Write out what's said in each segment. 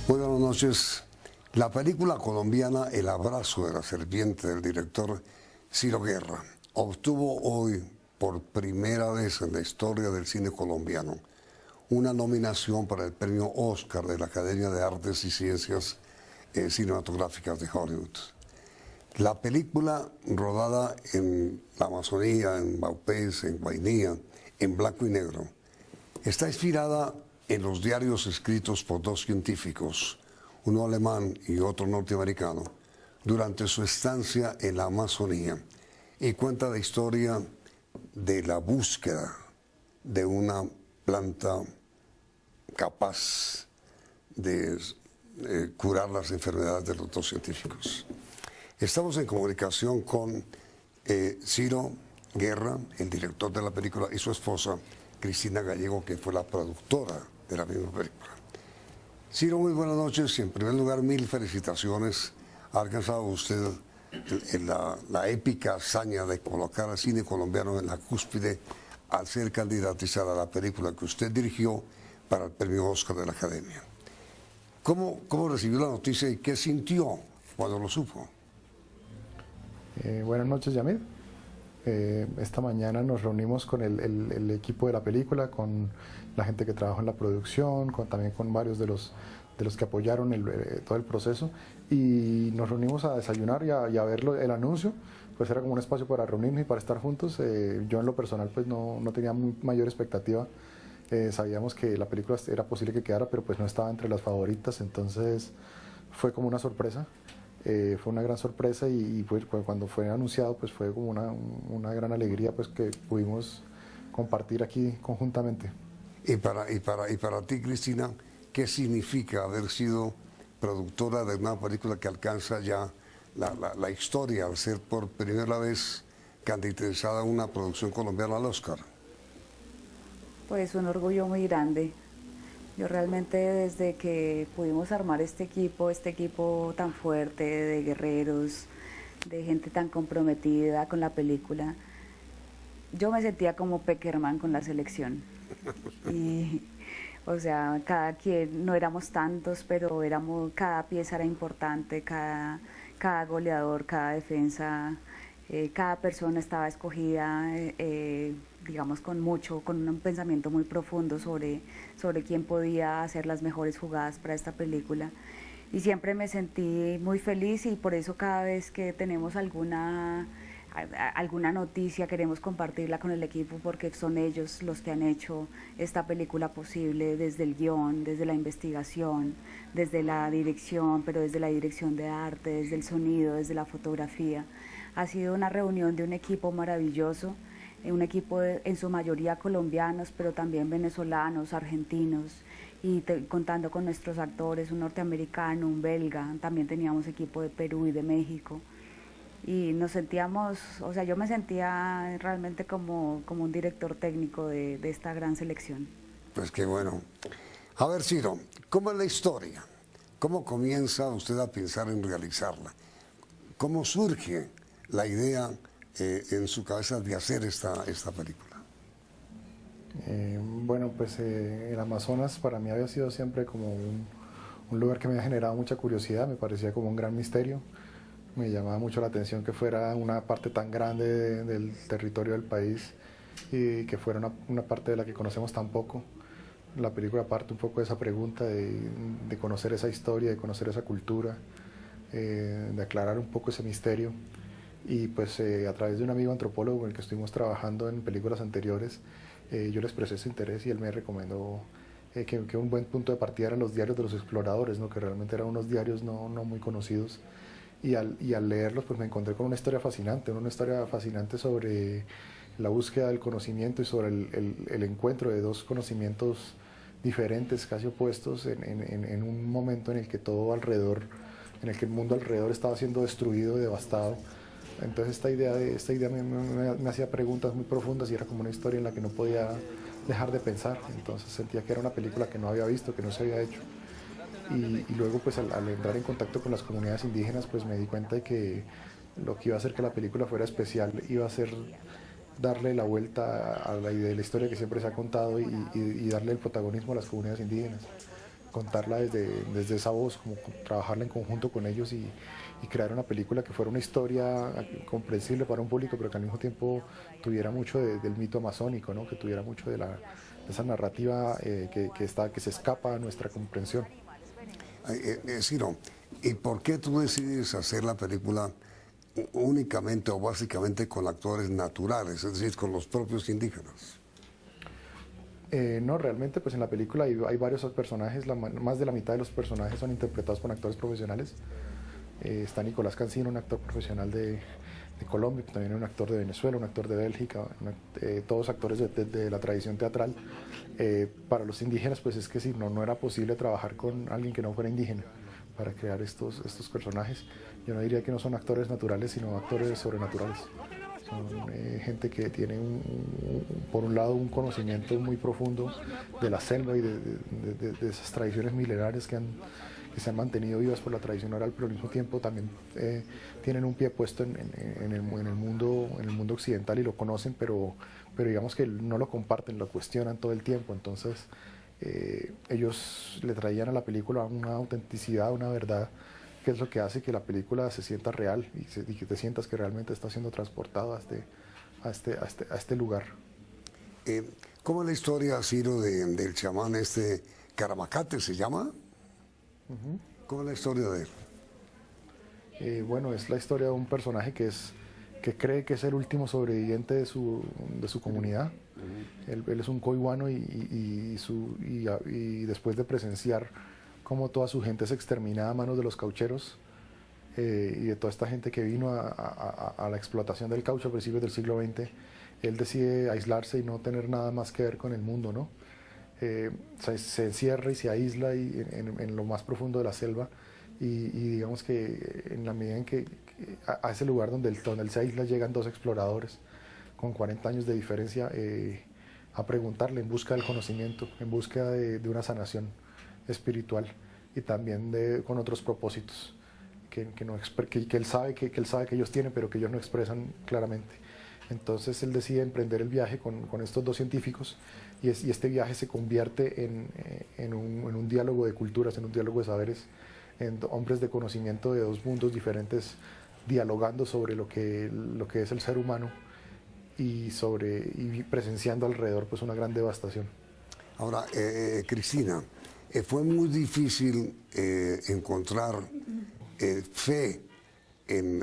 Muy buenas noches. La película colombiana El abrazo de la serpiente del director Ciro Guerra obtuvo hoy, por primera vez en la historia del cine colombiano, una nominación para el premio Oscar de la Academia de Artes y Ciencias Cinematográficas de Hollywood. La película, rodada en la Amazonía, en Vaupés, en Guainía, en blanco y negro, está inspirada en los diarios escritos por dos científicos, uno alemán y otro norteamericano, durante su estancia en la Amazonía, y cuenta la historia de la búsqueda de una planta capaz de curar las enfermedades de los dos científicos. Estamos en comunicación con Ciro Guerra, el director de la película, y su esposa, Cristina Gallego, que fue la productora de la misma película. Ciro, muy buenas noches y en primer lugar, mil felicitaciones. Ha alcanzado usted la épica hazaña de colocar al cine colombiano en la cúspide al ser candidatizada a la película que usted dirigió para el premio Oscar de la Academia. ¿Cómo recibió la noticia y qué sintió cuando lo supo? Buenas noches, Yamid. Esta mañana nos reunimos con el equipo de la película, con la gente que trabajó en la producción, también con varios de los que apoyaron todo el proceso, y nos reunimos a desayunar y a ver el anuncio. Pues era como un espacio para reunirnos y para estar juntos. Yo en lo personal pues no tenía mayor expectativa. Sabíamos que la película era posible que quedara, pero pues no estaba entre las favoritas, entonces fue como una sorpresa. Fue una gran sorpresa y cuando fue anunciado pues fue como una gran alegría pues que pudimos compartir aquí conjuntamente. Y para ti, Cristina, ¿qué significa haber sido productora de una película que alcanza ya la historia al ser por primera vez candidatizada a una producción colombiana al Oscar? Pues un orgullo muy grande. Yo realmente desde que pudimos armar este equipo tan fuerte de guerreros, de gente tan comprometida con la película, yo me sentía como Peckerman con la selección. Y, o sea, cada quien, no éramos tantos, pero cada pieza era importante, cada goleador, cada defensa, cada persona estaba escogida, digamos, con un pensamiento muy profundo sobre quién podía hacer las mejores jugadas para esta película. Y siempre me sentí muy feliz y por eso cada vez que tenemos alguna noticia queremos compartirla con el equipo, porque son ellos los que han hecho esta película posible, desde el guión, desde la investigación, desde la dirección, pero desde la dirección de arte, desde el sonido, desde la fotografía. Ha sido una reunión de un equipo maravilloso, un equipo en su mayoría colombianos, pero también venezolanos, argentinos, y contando con nuestros actores, un norteamericano, un belga, también teníamos equipo de Perú y de México. Y nos sentíamos, o sea, yo me sentía realmente como un director técnico de esta gran selección. Pues qué bueno. A ver, Ciro, ¿cómo es la historia? ¿Cómo comienza usted a pensar en realizarla? ¿Cómo surge la idea en su cabeza de hacer esta película? Bueno, pues el Amazonas para mí había sido siempre como un lugar que me ha generado mucha curiosidad, me parecía como un gran misterio. Me llamaba mucho la atención que fuera una parte tan grande del territorio del país y que fuera una parte de la que conocemos tan poco. La película parte un poco de esa pregunta de conocer esa historia, de conocer esa cultura, de aclarar un poco ese misterio. Y pues a través de un amigo antropólogo con el que estuvimos trabajando en películas anteriores, yo le expresé ese interés y él me recomendó que un buen punto de partida eran los diarios de los exploradores, ¿no? Que realmente eran unos diarios no muy conocidos. Y al leerlos pues me encontré con una historia fascinante sobre la búsqueda del conocimiento y sobre el encuentro de dos conocimientos diferentes, casi opuestos, en un momento en el que todo alrededor, en el que el mundo alrededor estaba siendo destruido y devastado. Entonces esta idea me hacía preguntas muy profundas y era como una historia en la que no podía dejar de pensar. Entonces sentía que era una película que no había visto, que no se había hecho. Y luego pues al entrar en contacto con las comunidades indígenas pues me di cuenta de que lo que iba a hacer que la película fuera especial iba a ser darle la vuelta a la idea de la historia que siempre se ha contado y darle el protagonismo a las comunidades indígenas. contarla desde esa voz, como trabajarla en conjunto con ellos y crear una película que fuera una historia comprensible para un público, pero que al mismo tiempo tuviera mucho del mito amazónico, ¿no? Que tuviera mucho de esa narrativa que se escapa a nuestra comprensión. Ciro, ¿y por qué tú decides hacer la película únicamente o básicamente con actores naturales, es decir, con los propios indígenas? No, realmente pues en la película hay varios personajes, más de la mitad de los personajes son interpretados por actores profesionales. Está Nicolás Cancino, un actor profesional de Colombia, también hay un actor de Venezuela, un actor de Bélgica, todos actores de la tradición teatral. Para los indígenas pues es que sí, no era posible trabajar con alguien que no fuera indígena para crear estos personajes. Yo no diría que no son actores naturales, sino actores sobrenaturales. Son gente que tiene, por un lado, un conocimiento muy profundo de la selva y de esas tradiciones milenarias que se han mantenido vivas por la tradición oral, pero al mismo tiempo también tienen un pie puesto en el mundo occidental y lo conocen, pero digamos que no lo comparten, lo cuestionan todo el tiempo. Entonces ellos le traían a la película una autenticidad, una verdad, que es lo que hace que la película se sienta real y que te sientas que realmente está siendo transportado a este lugar. ¿Cómo es la historia, Ciro, del chamán Caramacate se llama? ¿Cómo es la historia de él? Bueno, es la historia de un personaje que cree que es el último sobreviviente de su comunidad. Él es un coihuano y después de presenciar cómo toda su gente es exterminada a manos de los caucheros y de toda esta gente que vino a la explotación del caucho a principios del siglo XX, él decide aislarse y no tener nada más que ver con el mundo, ¿no? Se encierra y se aísla en lo más profundo de la selva y digamos que en la medida en que a ese lugar donde él se aísla llegan dos exploradores con 40 años de diferencia a preguntarle en busca del conocimiento, en busca de una sanación espiritual y también con otros propósitos que él sabe que ellos tienen, pero que ellos no expresan claramente. Entonces él decide emprender el viaje con estos dos científicos y este viaje se convierte en un diálogo de culturas, en un diálogo de saberes, en hombres de conocimiento de dos mundos diferentes dialogando sobre lo que es el ser humano y presenciando alrededor pues una gran devastación. Ahora, Cristina, fue muy difícil encontrar fe en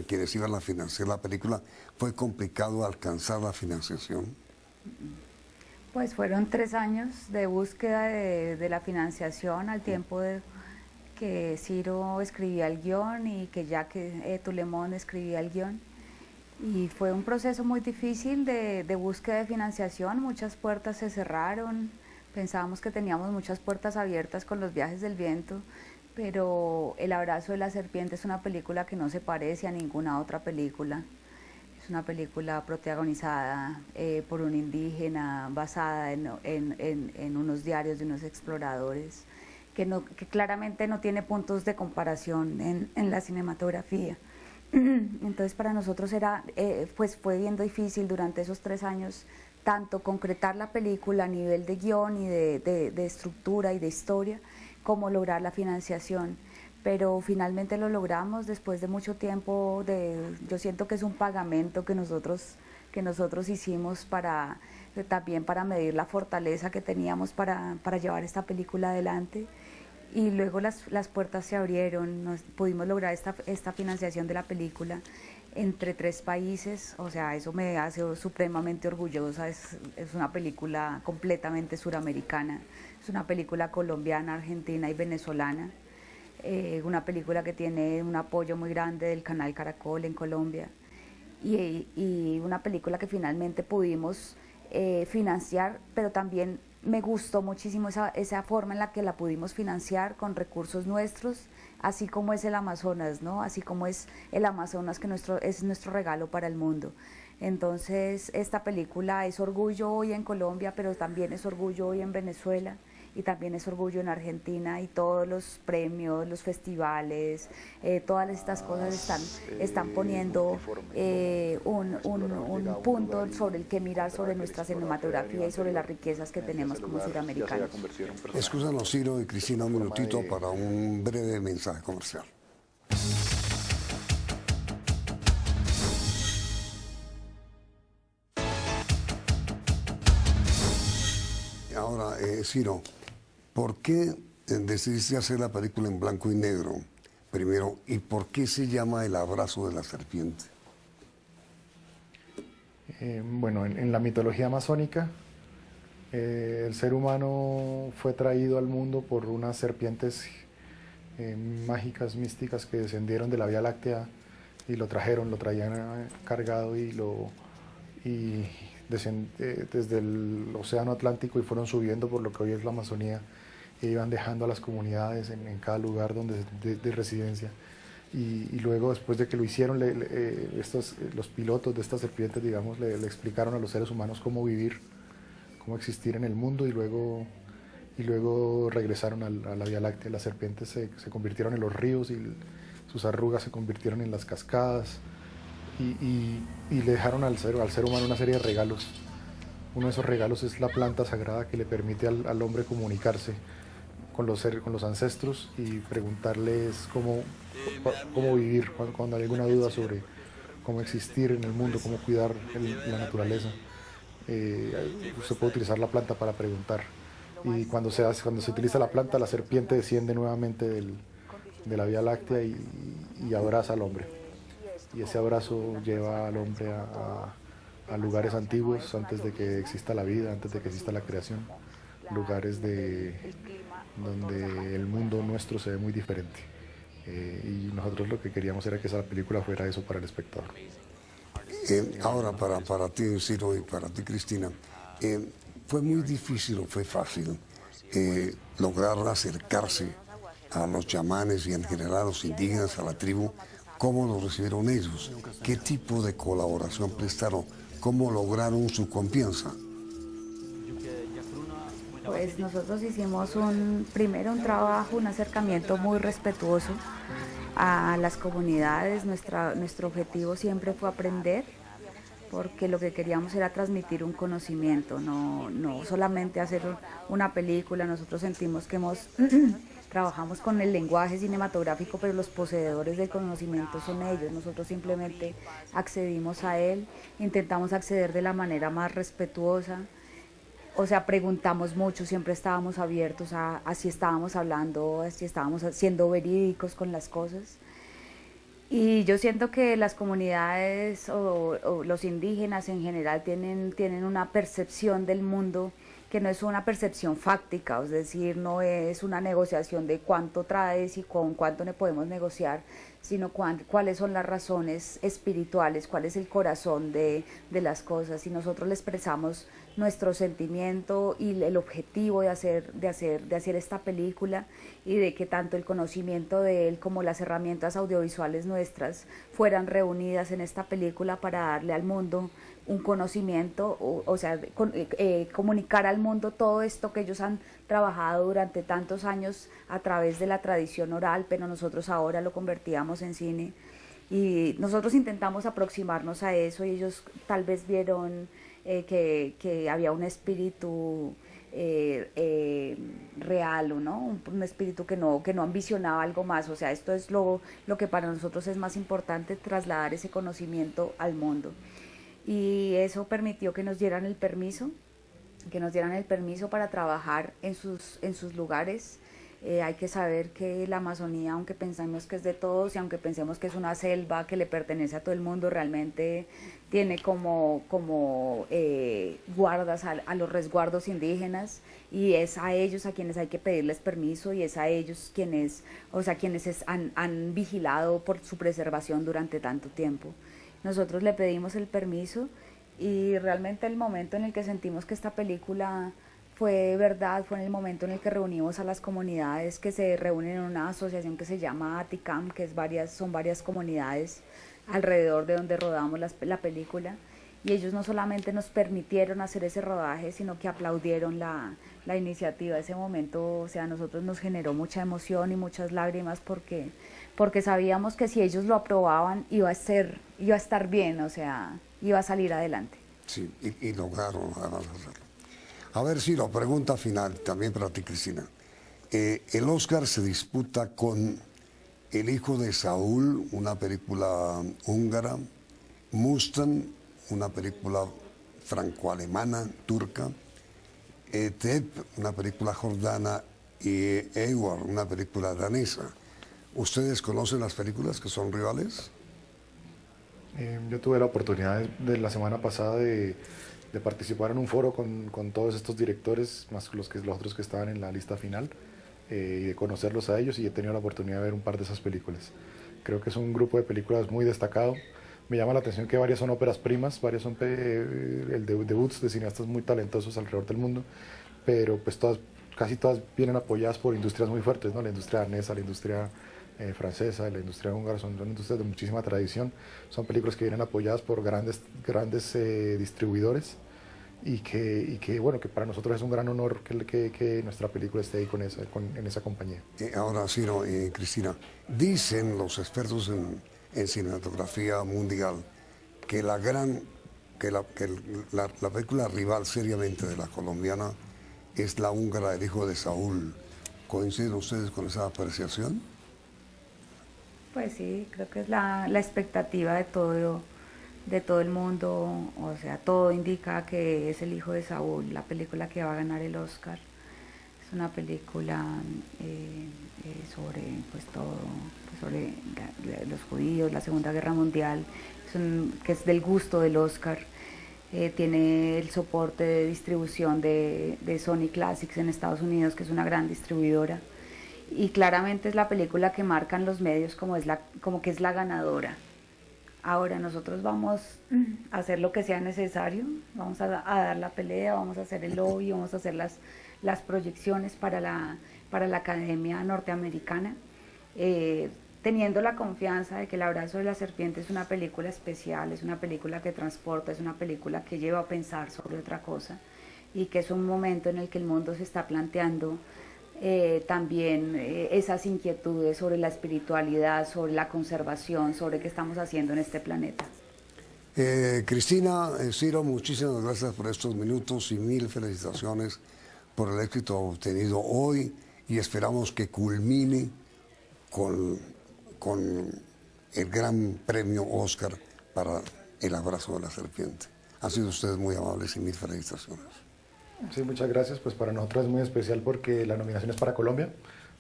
quienes iban a financiar la película. ¿Fue complicado alcanzar la financiación? Pues fueron 3 años de búsqueda de la financiación al tiempo de que Ciro escribía el guión y que Jacques Tulemón escribía el guión. Y fue un proceso muy difícil de búsqueda de financiación, muchas puertas se cerraron, pensábamos que teníamos muchas puertas abiertas con Los viajes del viento, pero El abrazo de la serpiente es una película que no se parece a ninguna otra película. Es una película protagonizada por un indígena, basada en unos diarios de unos exploradores, que claramente no tiene puntos de comparación en la cinematografía. Entonces para nosotros pues fue bien difícil durante esos 3 años tanto concretar la película a nivel de guión y de estructura y de historia, como lograr la financiación. Pero finalmente lo logramos después de mucho tiempo. Yo siento que es un pagamento que nosotros hicimos también para medir la fortaleza que teníamos para llevar esta película adelante. Y luego las puertas se abrieron, pudimos lograr esta financiación de la película entre 3 países, o sea, eso me hace supremamente orgullosa. Es una película completamente suramericana, es una película colombiana, argentina y venezolana, una película que tiene un apoyo muy grande del canal Caracol en Colombia y una película que finalmente pudimos financiar, pero también me gustó muchísimo esa forma en la que la pudimos financiar con recursos nuestros, así como es el Amazonas, ¿no? Así como es el Amazonas, que es nuestro regalo para el mundo. Entonces, esta película es orgullo hoy en Colombia, pero también es orgullo hoy en Venezuela, y también es orgullo en Argentina, y todos los premios, los festivales, todas estas cosas están poniendo un punto sobre el que mirar sobre nuestra cinematografía y sobre las riquezas que tenemos como suramericanos. Escúchanos, Ciro y Cristina, un minutito para un breve mensaje comercial. Ahora, Ciro, ¿por qué decidiste hacer la película en blanco y negro primero? ¿Y por qué se llama El abrazo de la serpiente? Bueno, en la mitología amazónica, el ser humano fue traído al mundo por unas serpientes mágicas, místicas, que descendieron de la Vía Láctea y lo traían cargado desde el océano Atlántico, y fueron subiendo por lo que hoy es la Amazonía, e iban dejando a las comunidades en cada lugar de residencia. Y luego, después de que lo hicieron, los pilotos de estas serpientes, digamos, le explicaron a los seres humanos cómo vivir, cómo existir en el mundo, y luego regresaron a la Vía Láctea. Las serpientes se convirtieron en los ríos, y sus arrugas se convirtieron en las cascadas, y le dejaron al ser humano una serie de regalos. Uno de esos regalos es la planta sagrada que le permite al hombre comunicarse con los ancestros y preguntarles cómo vivir cuando hay alguna duda sobre cómo existir en el mundo, cómo cuidar la naturaleza. Se puede utilizar la planta para preguntar, y cuando se utiliza la planta, la serpiente desciende nuevamente de la Vía Láctea y abraza al hombre, y ese abrazo lleva al hombre a lugares antiguos, antes de que exista la vida, antes de que exista la creación, lugares donde el mundo nuestro se ve muy diferente. Y nosotros lo que queríamos era que esa película fuera eso para el espectador. Ahora, para ti, Ciro, y para ti, Cristina, ¿fue muy difícil o fue fácil lograr acercarse a los chamanes y en general a los indígenas, a la tribu? ¿Cómo lo recibieron ellos? ¿Qué tipo de colaboración prestaron? ¿Cómo lograron su confianza? Pues nosotros hicimos primero un trabajo, un acercamiento muy respetuoso a las comunidades. Nuestro objetivo siempre fue aprender, porque lo que queríamos era transmitir un conocimiento, no solamente hacer una película. Nosotros sentimos que trabajamos con el lenguaje cinematográfico, pero los poseedores del conocimiento son ellos. Nosotros simplemente accedimos a él, intentamos acceder de la manera más respetuosa. O sea, preguntamos mucho, siempre estábamos abiertos a si estábamos hablando, si estábamos siendo verídicos con las cosas. Y yo siento que las comunidades o los indígenas en general tienen una percepción del mundo que no es una percepción fáctica, es decir, no es una negociación de cuánto traes y con cuánto le podemos negociar, sino cuáles son las razones espirituales, cuál es el corazón de las cosas. Y nosotros le expresamos nuestro sentimiento y el objetivo de hacer esta película, y de que tanto el conocimiento de él como las herramientas audiovisuales nuestras fueran reunidas en esta película para darle al mundo un conocimiento, o sea, comunicar al mundo todo esto que ellos han trabajado durante tantos años a través de la tradición oral, pero nosotros ahora lo convertíamos en cine, y nosotros intentamos aproximarnos a eso, y ellos tal vez vieron que había un espíritu real, ¿no? Un espíritu que no ambicionaba algo más. O sea, esto es lo que para nosotros es más importante, trasladar ese conocimiento al mundo. Y eso permitió que nos dieran el permiso para trabajar en sus lugares. Hay que saber que la Amazonía, aunque pensamos que es de todos y aunque pensemos que es una selva que le pertenece a todo el mundo, realmente tiene como guardas a los resguardos indígenas, y es a ellos a quienes hay que pedirles permiso, y es a ellos quienes han vigilado por su preservación durante tanto tiempo. Nosotros le pedimos el permiso, y realmente el momento en el que sentimos que esta película fue verdad fue en el momento en el que reunimos a las comunidades que se reúnen en una asociación que se llama ATICAM, que son varias comunidades alrededor de donde rodamos la película, y ellos no solamente nos permitieron hacer ese rodaje, sino que aplaudieron la iniciativa. Ese momento, o sea, a nosotros nos generó mucha emoción y muchas lágrimas porque sabíamos que si ellos lo aprobaban iba a estar bien, o sea, iba a salir adelante. Sí, y lograron además hacerlo. A ver, si la pregunta final, también para ti, Cristina. El Oscar se disputa con El hijo de Saúl, una película húngara, Mustang, una película franco-alemana, turca, Tep, una película jordana, y Ewar, una película danesa. ¿Ustedes conocen las películas que son rivales? Yo tuve la oportunidad de la semana pasada de participar en un foro con todos estos directores, más los otros que estaban en la lista final, y de conocerlos a ellos, y he tenido la oportunidad de ver un par de esas películas. Creo que es un grupo de películas muy destacado. Me llama la atención que varias son óperas primas, varias son debuts de cineastas muy talentosos alrededor del mundo, pero pues casi todas vienen apoyadas por industrias muy fuertes, ¿no? La industria danesa, la industria francesa, la industria húngara, son industrias de muchísima tradición. Son películas que vienen apoyadas por grandes distribuidores, y que bueno, que para nosotros es un gran honor que nuestra película esté ahí en esa compañía. Ahora, Ciro, Cristina, dicen los expertos en cinematografía mundial que la película rival seriamente de la colombiana es la húngara, El hijo de Saúl. ¿Coinciden ustedes con esa apreciación? Pues sí, creo que es la expectativa de todo el mundo, o sea, todo indica que es El hijo de Saúl, la película que va a ganar el Oscar. Es una película sobre pues todo, pues, sobre los judíos, la Segunda Guerra Mundial, que es del gusto del Oscar. Tiene el soporte de distribución de Sony Classics en Estados Unidos, que es una gran distribuidora. Y claramente es la película que marcan los medios como que es la ganadora. Ahora nosotros vamos a hacer lo que sea necesario, vamos a dar la pelea, vamos a hacer el lobby, vamos a hacer las proyecciones para la Academia Norteamericana, teniendo la confianza de que El abrazo de la serpiente es una película especial, es una película que transporta, es una película que lleva a pensar sobre otra cosa, y que es un momento en el que el mundo se está planteando también esas inquietudes sobre la espiritualidad, sobre la conservación, sobre qué estamos haciendo en este planeta. Cristina, Ciro, muchísimas gracias por estos minutos y mil felicitaciones por el éxito obtenido hoy, y esperamos que culmine con el gran premio Oscar para El abrazo de la serpiente. Han sido ustedes muy amables y mil felicitaciones. Sí, muchas gracias. Pues para nosotros es muy especial porque la nominación es para Colombia,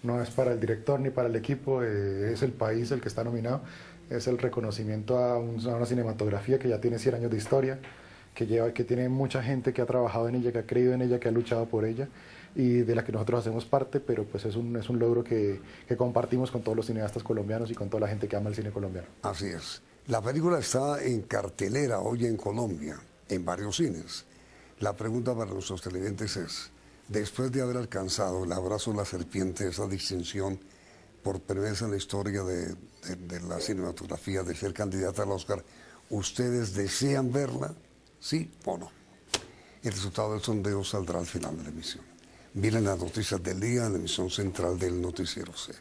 no es para el director ni para el equipo, es el país el que está nominado, es el reconocimiento a una cinematografía que ya tiene 100 años de historia, que tiene mucha gente que ha trabajado en ella, que ha creído en ella, que ha luchado por ella, y de la que nosotros hacemos parte, pero pues es un logro que compartimos con todos los cineastas colombianos y con toda la gente que ama el cine colombiano. Así es. La película está en cartelera hoy en Colombia, en varios cines. La pregunta para nuestros televidentes es, después de haber alcanzado El abrazo de la serpiente, esa distinción por primera vez en la historia de la cinematografía, de ser candidata al Oscar, ¿ustedes desean verla? ¿Sí o no? El resultado del sondeo saldrá al final de la emisión. Miren las noticias del día en la emisión central del Noticiero C.